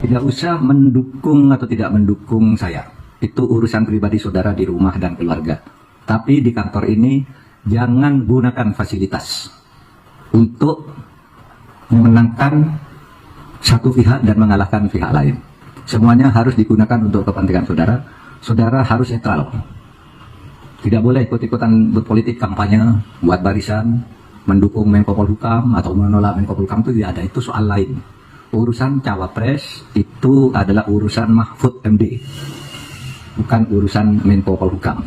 Tidak usah mendukung atau tidak mendukung saya. Itu urusan pribadi saudara di rumah dan keluarga. Tapi di kantor ini jangan gunakan fasilitas untuk memenangkan satu pihak dan mengalahkan pihak lain. Semuanya harus digunakan untuk kepentingan saudara. Saudara harus netral. Tidak boleh ikut-ikutan berpolitik kampanye, buat barisan, mendukung Menko Polhukam atau menolak Menko Polhukam, itu tidak ada. Itu soal lain. Urusan cawapres itu adalah urusan Mahfud MD, bukan urusan Menko Polhukam.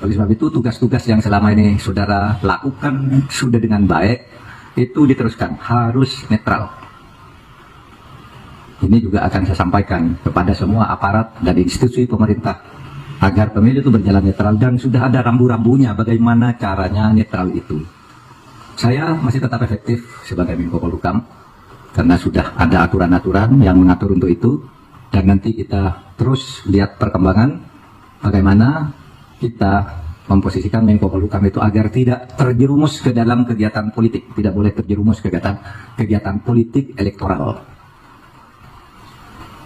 Oleh sebab itu tugas-tugas yang selama ini saudara lakukan sudah dengan baik, itu diteruskan, harus netral. Ini juga akan saya sampaikan kepada semua aparat dan institusi pemerintah agar pemilu itu berjalan netral, dan sudah ada rambu-rambunya bagaimana caranya netral itu. Saya masih tetap efektif sebagai Menko Polhukam karena sudah ada aturan-aturan yang mengatur untuk itu, dan nanti kita terus lihat perkembangan bagaimana kita memposisikan Menko Polhukam itu agar tidak terjerumus ke dalam kegiatan politik, tidak boleh terjerumus ke kegiatan politik elektoral.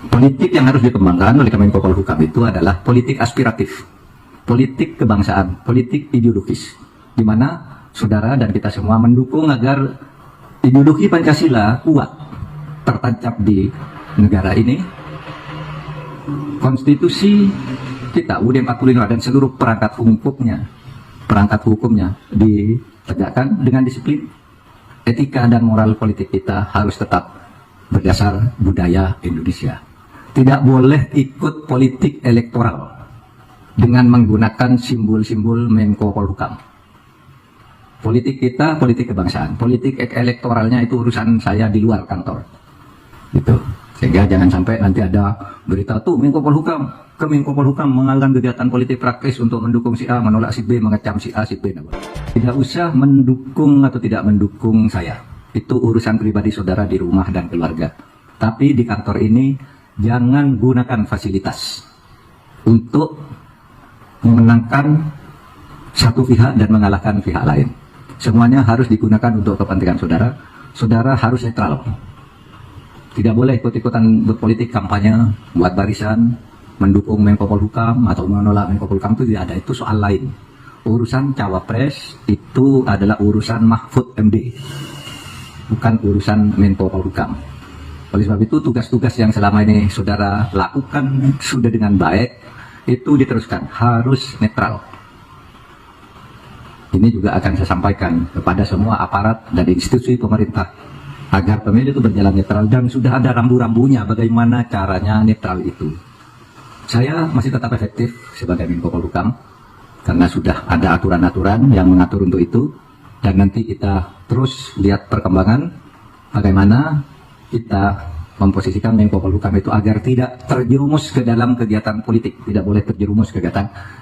Politik yang harus dikembangkan oleh Menko Polhukam itu adalah politik aspiratif, politik kebangsaan, politik ideologis, di mana saudara dan kita semua mendukung agar ideologi Pancasila kuat tertancap di negara ini. Konstitusi kita UUD 45 dan seluruh perangkat hukumnya ditegakkan dengan disiplin. Etika dan moral politik kita harus tetap berdasar budaya Indonesia. Tidak boleh ikut politik elektoral dengan menggunakan simbol-simbol Menko Polhukam. Politik kita politik kebangsaan, politik elektoralnya itu urusan saya di luar kantor. Gitu. Sehingga jangan sampai nanti ada berita tuh Menko Polhukam mengalahkan kegiatan politik praktis untuk mendukung si A, menolak si B, mengecam si A, si B. Tidak usah mendukung atau tidak mendukung saya. Itu urusan pribadi saudara di rumah dan keluarga. Tapi di kantor ini jangan gunakan fasilitas untuk memenangkan satu pihak dan mengalahkan pihak lain. Semuanya harus digunakan untuk kepentingan saudara. Saudara harus netral. Tidak boleh ikut-ikutan berpolitik kampanye, buat barisan, mendukung Menko Polhukam atau menolak Menko Polhukam, itu tidak ada. Itu soal lain. Urusan cawapres itu adalah urusan Mahfud MD, bukan urusan Menko Polhukam. Oleh sebab itu tugas-tugas yang selama ini saudara lakukan sudah dengan baik, itu diteruskan, harus netral. Ini juga akan saya sampaikan kepada semua aparat dan institusi pemerintah agar pemilu itu berjalan netral, dan sudah ada rambu-rambunya bagaimana caranya netral itu. Saya masih tetap efektif sebagai Menko Polhukam karena sudah ada aturan-aturan yang mengatur untuk itu, dan nanti kita terus lihat perkembangan bagaimana kita memposisikan Menko Polhukam itu agar tidak terjerumus ke dalam kegiatan politik, tidak boleh terjerumus ke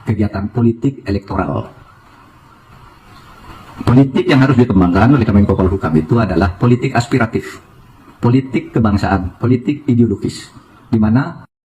kegiatan politik elektoral. Politik yang harus dikembangkan oleh Menko Polhukam itu adalah politik aspiratif, politik kebangsaan, politik ideologis, di mana